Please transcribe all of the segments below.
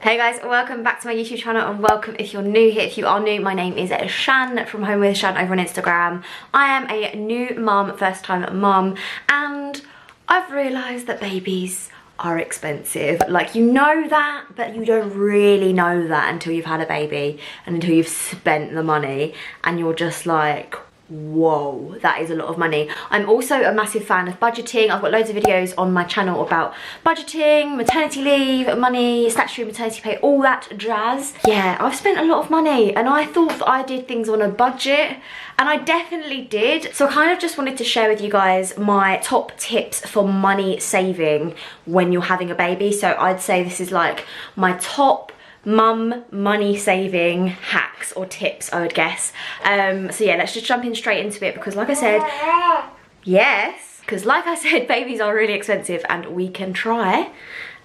Hey guys, welcome back to my YouTube channel and welcome if you're new here. If you are new, my name is Shan from HomeWithShan over on Instagram. I am a new mum, first time mum, and I've realised that babies are expensive. Like, you know that, but you don't really know that until you've had a baby and until you've spent the money and you're just like, whoa, that is a lot of money. I'm also a massive fan of budgeting. I've got loads of videos on my channel about budgeting, maternity leave, money, statutory maternity pay, all that jazz. Yeah, I've spent a lot of money and I thought that I did things on a budget, and I definitely did. So I kind of just wanted to share with you guys my top tips for money saving when you're having a baby. So I'd say this is like my top mum money saving hacks or tips, I would guess. So yeah, let's just jump in straight into it because like I said, babies are really expensive and we can try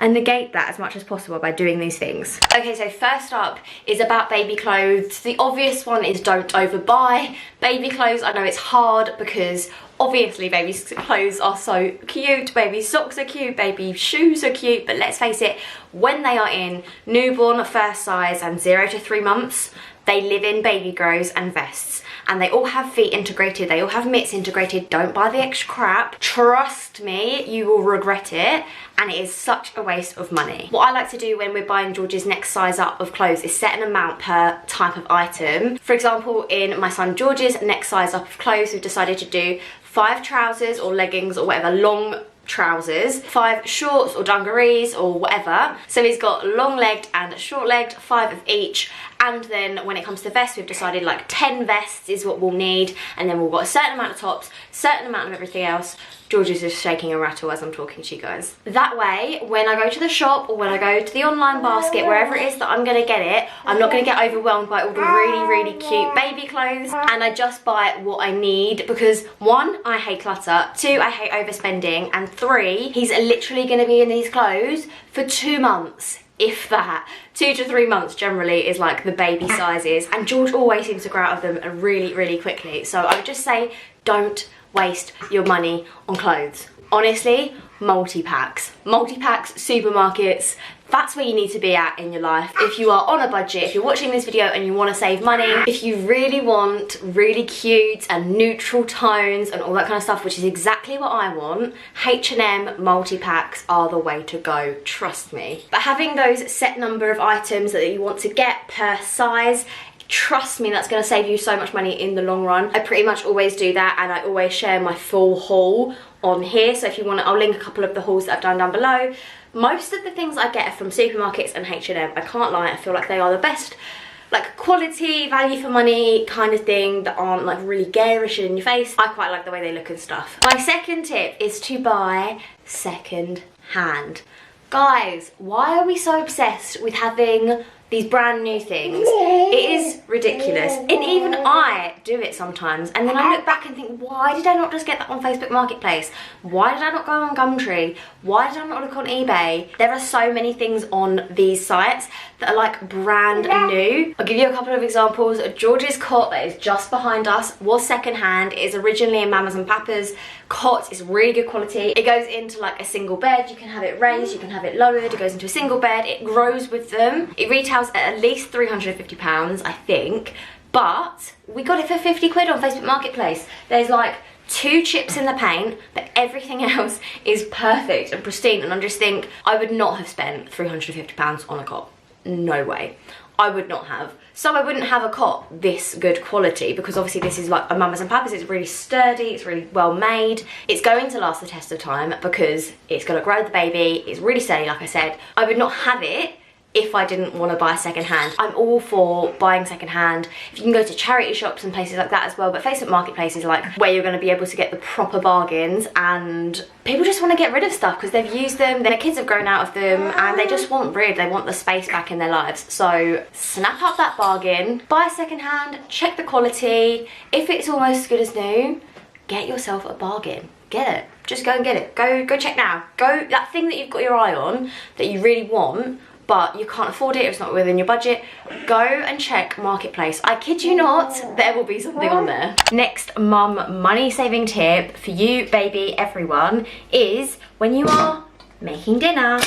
and negate that as much as possible by doing these things. Okay, so first up is about baby clothes. The obvious one is don't overbuy baby clothes. I know it's hard because obviously baby's clothes are so cute, baby socks are cute, baby shoes are cute, but let's face it, when they are in newborn, first size and 0 to 3 months, they live in baby grows and vests, and they all have feet integrated, they all have mitts integrated. Don't buy the extra crap. Trust me, you will regret it, and it is such a waste of money. What I like to do when we're buying George's next size up of clothes is set an amount per type of item. For example, in my son George's next size up of clothes, we've decided to do 5 trousers or leggings or whatever, long trousers, 5 shorts or dungarees or whatever. So he's got long legged and short legged, 5 of each. And then when it comes to vests, we've decided like 10 vests is what we'll need, and then we've got a certain amount of tops, certain amount of everything else. George is just shaking a rattle as I'm talking to you guys. That way, when I go to the shop or when I go to the online basket, wherever it is that I'm gonna get it, I'm not gonna get overwhelmed by all the really cute baby clothes, and I just buy what I need because 1, I hate clutter, 2, I hate overspending, and 3, he's literally gonna be in these clothes for 2 months. If that. 2 to 3 months generally is like the baby sizes, and George always seems to grow out of them really quickly. So I would just say don't waste your money on clothes. Honestly, multi-packs, supermarkets, that's where you need to be at in your life. If you are on a budget, if you're watching this video and you want to save money, if you really want really cute and neutral tones and all that kind of stuff, which is exactly what I want, H&M multi-packs are the way to go, trust me. But having those set number of items that you want to get per size, trust me, that's going to save you so much money in the long run. I pretty much always do that, and I always share my full haul on here. So if you want to, I'll link a couple of the hauls that I've done down below. Most of the things I get are from supermarkets and H&M. I can't lie, I feel like they are the best, like quality, value for money kind of thing that aren't like really garish and in your face. I quite like the way they look and stuff. My second tip is to buy second hand. Guys, why are we so obsessed with having these brand new things? It is ridiculous, and even I do it sometimes, and then I look back and think, why did I not just get that on Facebook Marketplace? Why did I not go on Gumtree? Why did I not look on eBay? There are so many things on these sites that are like brand new. I'll give you a couple of examples. George's cot that is just behind us was second hand. It is originally a Mamas and Papas cot. It's really good quality. It goes into like a single bed. You can have it raised, you can have it lowered. It goes into a single bed. It grows with them. It retails at least £350, I think, but we got it for 50 quid on Facebook Marketplace. There's like 2 chips in the paint, but everything else is perfect and pristine, and I just think I would not have spent £350 on a cot. No way. I would not have. So I wouldn't have a cot this good quality, because obviously this is like a Mamas and Papas. It's really sturdy, it's really well made. It's going to last the test of time because it's going to grow the baby. It's really sturdy, like I said. I would not have it if I didn't want to buy second hand. I'm all for buying second hand. If you can go to charity shops and places like that as well, but Facebook Marketplace is like where you're going to be able to get the proper bargains, and people just want to get rid of stuff because they've used them, their kids have grown out of them, and they just want rid, they want the space back in their lives. So snap up that bargain, buy second hand, check the quality. If it's almost as good as new, get yourself a bargain. Get it. Just go and get it. Go check now. Go, that thing that you've got your eye on that you really want, but you can't afford it, it's not within your budget, go and check Marketplace. I kid you not, there will be something on there. Next mum money saving tip for you, baby, everyone, is when you are making dinner,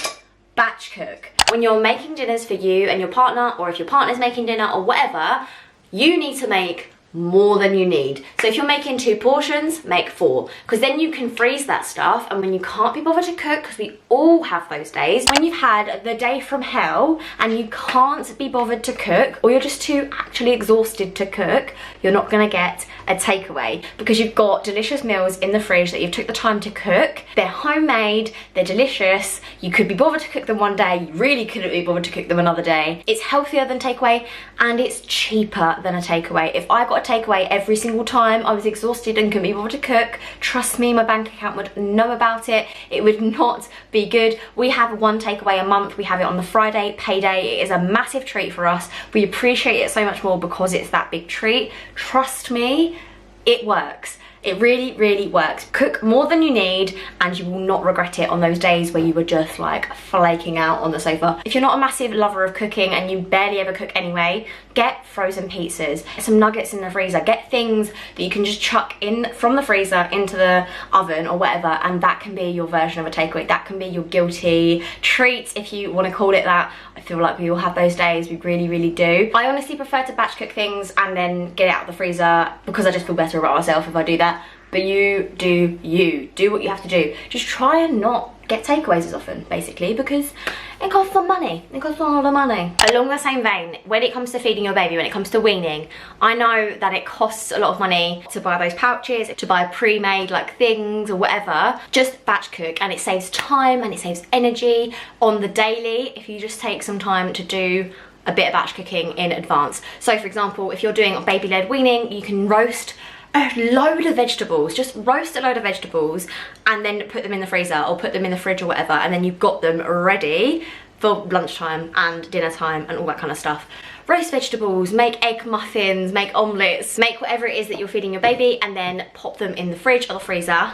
batch cook. When you're making dinners for you and your partner, or if your partner's making dinner or whatever, you need to make more than you need. So if you're making 2 portions, make 4, because then you can freeze that stuff. And when you can't be bothered to cook, because we all have those days, when you've had the day from hell and you can't be bothered to cook, or you're just too actually exhausted to cook, you're not gonna get a takeaway, because you've got delicious meals in the fridge that you've took the time to cook. They're homemade, they're delicious. You could be bothered to cook them one day, you really couldn't be bothered to cook them another day. It's healthier than takeaway, and it's cheaper than a takeaway. If I got a takeaway every single time I was exhausted and couldn't be bothered to cook, trust me, my bank account would know about it. It would not be good. We have 1 takeaway a month. We have it on the Friday payday. It is a massive treat for us. We appreciate it so much more because it's that big treat. Trust me, it works. It really, really works. Cook more than you need and you will not regret it on those days where you were just like flaking out on the sofa. If you're not a massive lover of cooking and you barely ever cook anyway, get frozen pizzas, get some nuggets in the freezer, get things that you can just chuck in from the freezer into the oven or whatever, and that can be your version of a takeaway. That can be your guilty treat, if you want to call it that. I feel like we all have those days, we really, really do. I honestly prefer to batch cook things and then get it out of the freezer because I just feel better about myself if I do that. But you do what you have to do. Just try and not get takeaways as often, basically, because it costs some money. It costs a lot of money. Along the same vein, when it comes to feeding your baby, when it comes to weaning, I know that it costs a lot of money to buy those pouches, to buy pre-made like things or whatever. Just batch cook, and it saves time and it saves energy on the daily if you just take some time to do a bit of batch cooking in advance. So for example, if you're doing a baby-led weaning, you can roast a load of vegetables, just roast a load of vegetables and then put them in the freezer or put them in the fridge or whatever, and then you've got them ready for lunchtime and dinner time and all that kind of stuff. Roast vegetables, make egg muffins, make omelettes, make whatever it is that you're feeding your baby, and then pop them in the fridge or the freezer,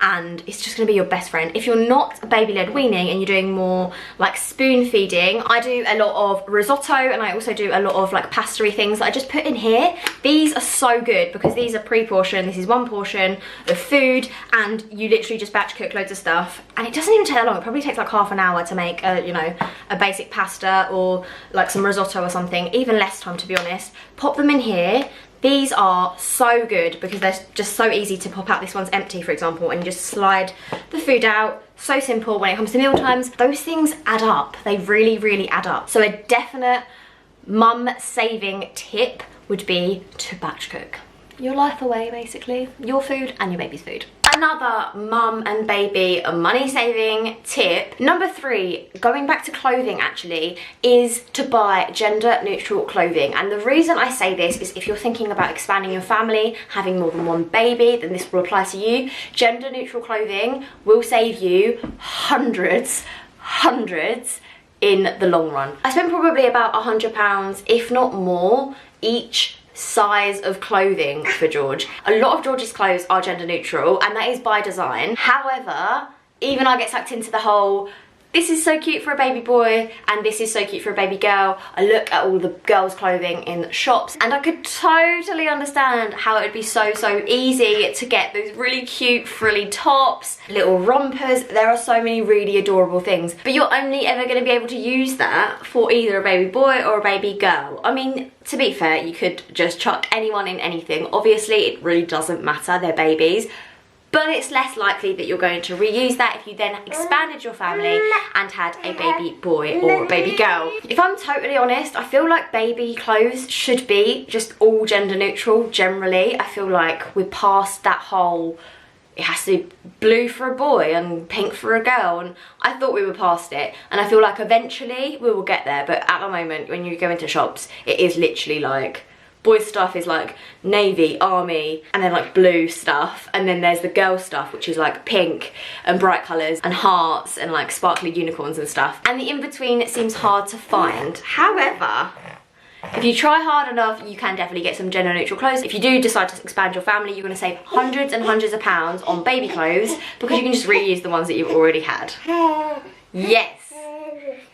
and it's just gonna be your best friend. If you're not baby-led weaning and you're doing more like spoon feeding, I do a lot of risotto and I also do a lot of like pasta-y things that I just put in here. These are so good because these are pre-portioned. This is 1 portion of food and you literally just batch cook loads of stuff, and it doesn't even take that long. It probably takes like half an hour to make a, you know, a basic pasta or like some risotto or something, even less time to be honest. Pop them in here. These are so good because they're just so easy to pop out. This one's empty, for example, and you just slide the food out. So simple when it comes to meal times. Those things add up. They really, really add up. So a definite mum saving tip would be to batch cook your life away, basically. Your food and your baby's food. Another mum and baby money saving tip, number 3, going back to clothing actually, is to buy gender neutral clothing. And the reason I say this is if you're thinking about expanding your family, having more than 1 baby, then this will apply to you. Gender neutral clothing will save you hundreds in the long run. I spent probably about £100, if not more, each size of clothing for George. A lot of George's clothes are gender neutral, and that is by design. However, even I get sucked into the whole, this is so cute for a baby boy and this is so cute for a baby girl. I look at all the girls' clothing in shops and I could totally understand how it would be so easy to get those really cute frilly tops, little rompers. There are so many really adorable things, but you're only ever going to be able to use that for either a baby boy or a baby girl. I mean, to be fair, you could just chuck anyone in anything. Obviously, it really doesn't matter, they're babies. But it's less likely that you're going to reuse that if you then expanded your family and had a baby boy or a baby girl. If I'm totally honest, I feel like baby clothes should be just all gender neutral generally. I feel like we're past that whole, it has to be blue for a boy and pink for a girl, and I thought we were past it, and I feel like eventually we will get there, but at the moment when you go into shops it is literally like boys stuff is like navy, army, and then like blue stuff, and then there's the girl stuff which is like pink and bright colours and hearts and like sparkly unicorns and stuff, and the in-between seems hard to find. However, if you try hard enough, you can definitely get some gender neutral clothes. If you do decide to expand your family, you're going to save hundreds and hundreds of pounds on baby clothes because you can just reuse the ones that you've already had. Yes!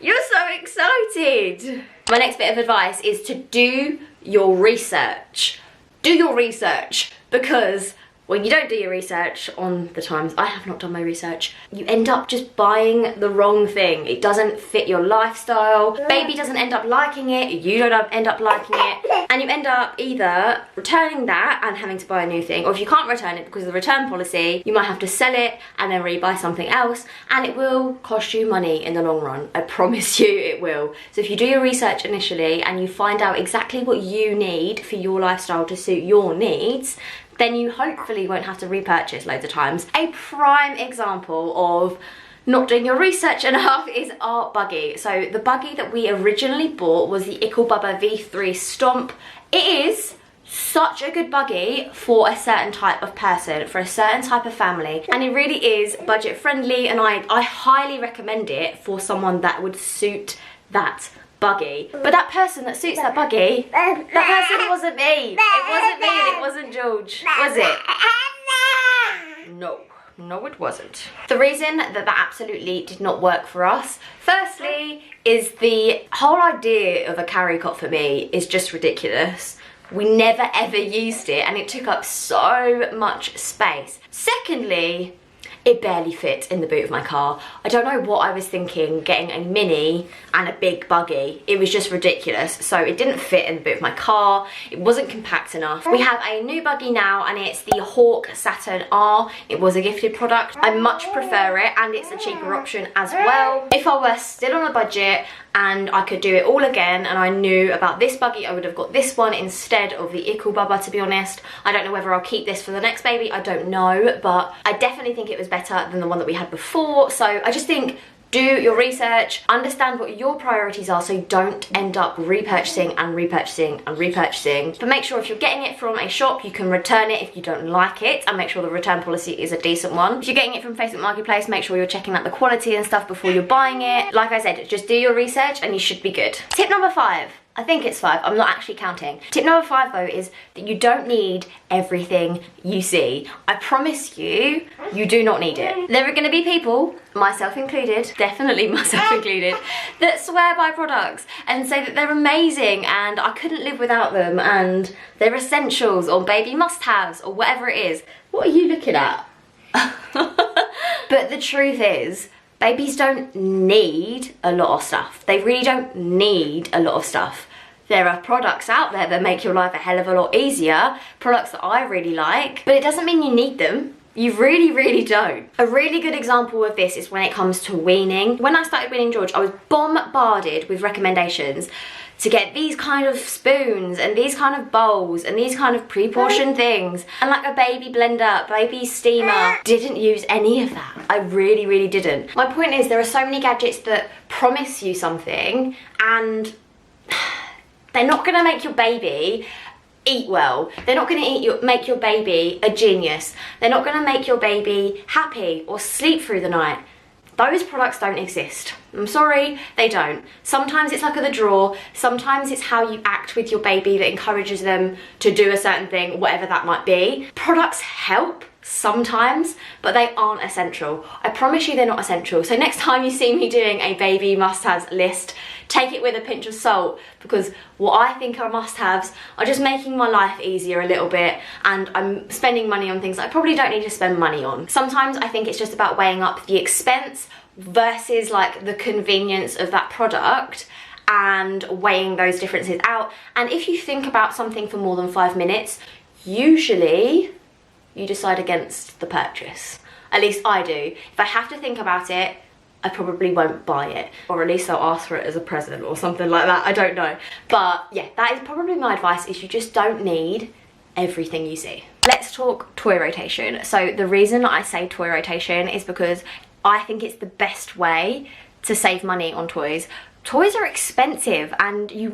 You're so excited! My next bit of advice is to do your research. Do your research, because when you don't do your research on the times I have not done my research, you end up just buying the wrong thing. It doesn't fit your lifestyle. Baby doesn't end up liking it. You don't end up liking it. And you end up either returning that and having to buy a new thing, or if you can't return it because of the return policy, you might have to sell it and then re-buy something else, and it will cost you money in the long run. I promise you it will. So if you do your research initially and you find out exactly what you need for your lifestyle to suit your needs, then you hopefully won't have to repurchase loads of times. A prime example of not doing your research enough is our buggy. So the buggy that we originally bought was the Bubba V3 Stomp. It is such a good buggy for a certain type of person, for a certain type of family, and it really is budget friendly, and I highly recommend it for someone that would suit that buggy. But that person that suits that buggy, that person wasn't me. It wasn't me and it wasn't George, was it? No. No, it wasn't. The reason that that absolutely did not work for us, firstly, is the whole idea of a carry cot for me is just ridiculous. We never ever used it and it took up so much space. Secondly, it barely fit in the boot of my car. I don't know what I was thinking getting a mini and a big buggy. It was just ridiculous. So it didn't fit in the boot of my car. It wasn't compact enough. We have a new buggy now and it's the Hawk Saturn R. It was a gifted product. I much prefer it and it's a cheaper option as well. If I were still on a budget and I could do it all again and I knew about this buggy, I would have got this one instead of the Bubba, to be honest. I don't know whether I'll keep this for the next baby, I don't know, but I definitely think it was better than the one that we had before. So I just think, do your research, understand what your priorities are so you don't end up repurchasing and repurchasing and repurchasing. But make sure if you're getting it from a shop, you can return it if you don't like it, and make sure the return policy is a decent one. If you're getting it from Facebook Marketplace, make sure you're checking out the quality and stuff before you're buying it. Like I said, just do your research and you should be good. Tip number 5. I think it's 5, I'm not actually counting. Tip number 5 though is that you don't need everything you see. I promise you, you do not need it. There are gonna be people, myself included, definitely myself included, that swear by products and say that they're amazing and I couldn't live without them and they're essentials or baby must-haves or whatever it is. What are you looking at? But the truth is, babies don't need a lot of stuff. They really don't need a lot of stuff. There are products out there that make your life a hell of a lot easier, products that I really like, but it doesn't mean you need them. You really, really don't. A really good example of this is when it comes to weaning. When I started weaning George, I was bombarded with recommendations to get these kind of spoons and these kind of bowls and these kind of pre-portioned things and like a baby blender, baby steamer. Didn't use any of that. I really, really didn't. My point is there are so many gadgets that promise you something and they're not gonna make your baby eat well. They're not gonna make your baby a genius. They're not gonna make your baby happy or sleep through the night. Those products don't exist. I'm sorry, they don't. Sometimes it's luck of the draw, sometimes it's how you act with your baby that encourages them to do a certain thing, whatever that might be. Products help sometimes, but they aren't essential. I promise you they're not essential. So next time you see me doing a baby must-haves list, take it with a pinch of salt, because what I think are must-haves are just making my life easier a little bit, and I'm spending money on things that I probably don't need to spend money on. Sometimes I think it's just about weighing up the expense versus like the convenience of that product and weighing those differences out. And if you think about something for more than 5 minutes, usually you decide against the purchase. At least I do. If I have to think about it, I probably won't buy it, or at least I'll ask for it as a present or something like that. I don't know. But yeah, that is probably my advice, is you just don't need everything you see. Let's talk toy rotation. So the reason I say toy rotation is because I think it's the best way to save money on toys. Toys are expensive and you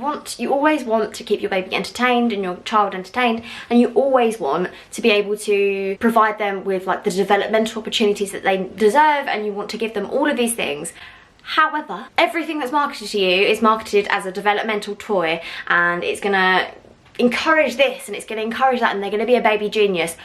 always want to keep your baby entertained and your child entertained, and you always want to be able to provide them with like the developmental opportunities that they deserve, and you want to give them all of these things. However, everything that's marketed to you is marketed as a developmental toy, and it's gonna encourage this and it's gonna encourage that, and they're gonna be a baby genius.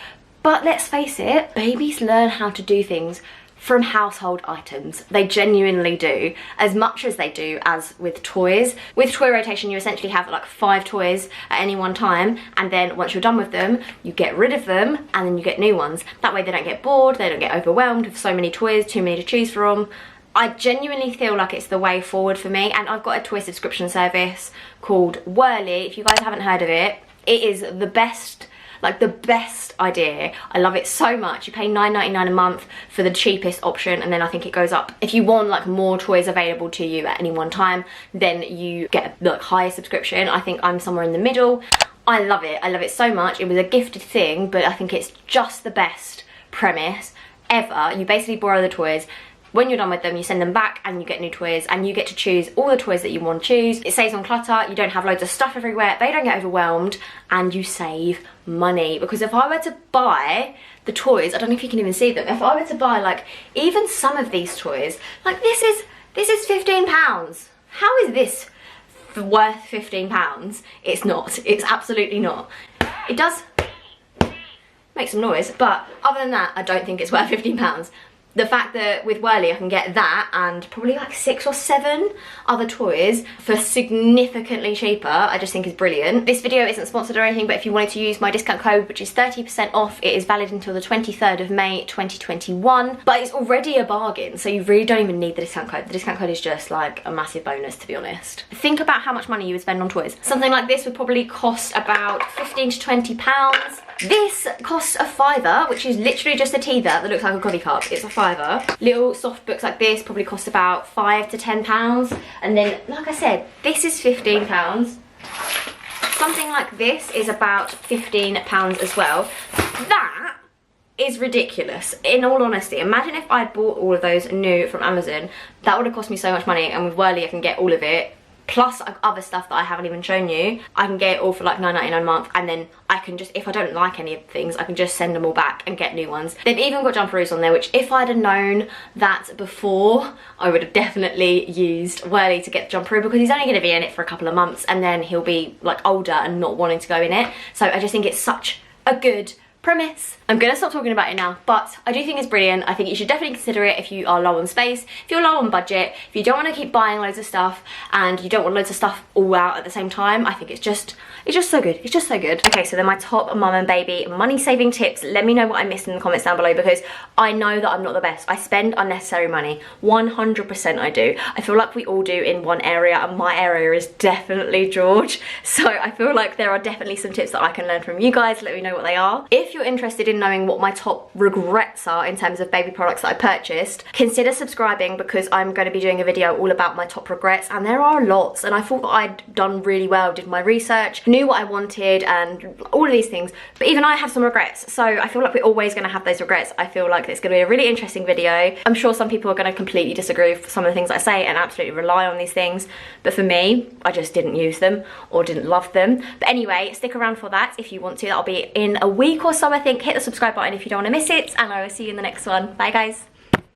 But let's face it, babies learn how to do things from household items. They genuinely do, as much as they do as with toys. With toy rotation, you essentially have like 5 toys at any one time, and then once you're done with them, you get rid of them and then you get new ones. That way they don't get bored, they don't get overwhelmed with so many toys, too many to choose from. I genuinely feel like it's the way forward for me, and I've got a toy subscription service called Whirly. If you guys haven't heard of it, it is the best, like the best idea. I love it so much. You pay $9.99 a month for the cheapest option, and then I think it goes up. If you want like more toys available to you at any one time, then you get a like higher subscription. I think I'm somewhere in the middle. I love it. I love it so much. It was a gifted thing, but I think it's just the best premise ever. You basically borrow the toys. When you're done with them, you send them back and you get new toys, and you get to choose all the toys that you want to choose. It saves on clutter, you don't have loads of stuff everywhere, they don't get overwhelmed, and you save money. Because if I were to buy the toys, I don't know if you can even see them, if I were to buy like even some of these toys, like this is £15. How is this worth £15? It's not, it's absolutely not. It does make some noise, but other than that, I don't think it's worth £15. The fact that with Whirly I can get that and probably like 6 or 7 other toys for significantly cheaper, I just think is brilliant. This video isn't sponsored or anything, but if you wanted to use my discount code, which is 30% off, it is valid until the 23rd of May 2021. But it's already a bargain, so you really don't even need the discount code. The discount code is just like a massive bonus, to be honest. Think about how much money you would spend on toys. Something like this would probably cost about £15 to £20. This costs a £5, which is literally just a teether that looks like a coffee cup. It's a £5. Little soft books like this probably cost about £5 to £10. And then, like I said, this is £15. Something like this is about £15 as well. That is ridiculous, in all honesty. Imagine if I'd bought all of those new from Amazon. That would have cost me so much money, and with Whirly I can get all of it, plus other stuff that I haven't even shown you. I can get it all for like $9.99 a month, and then I can just, if I don't like any of the things, I can just send them all back and get new ones. They've even got jumperoos on there, which if I'd have known that before, I would have definitely used Whirly to get the jumperoo, because he's only going to be in it for a couple of months and then he'll be like older and not wanting to go in it. So I just think it's such a good premise. I'm gonna stop talking about it now, but I do think it's brilliant. I think you should definitely consider it if you are low on space, if you're low on budget, if you don't want to keep buying loads of stuff and you don't want loads of stuff all out at the same time. I think it's just so good. It's just so good. Okay, so they're my top mum and baby money saving tips. Let me know what I missed in the comments down below, because I know that I'm not the best. I spend unnecessary money. 100% I do. I feel like we all do in one area, and my area is definitely George. So I feel like there are definitely some tips that I can learn from you guys. Let me know what they are. If you're interested in knowing what my top regrets are in terms of baby products that I purchased, consider subscribing, because I'm going to be doing a video all about my top regrets, and there are lots, and I thought that I'd done really well, did my research, knew what I wanted and all of these things, but even I have some regrets. So I feel like we're always going to have those regrets. I feel like it's going to be a really interesting video. I'm sure some people are going to completely disagree with some of the things I say and absolutely rely on these things, but for me, I just didn't use them or didn't love them. But anyway, stick around for that if you want to. That'll be in a week or so, I think. Hit the subscribe button if you don't want to miss it, and I will see you in the next one. Bye guys.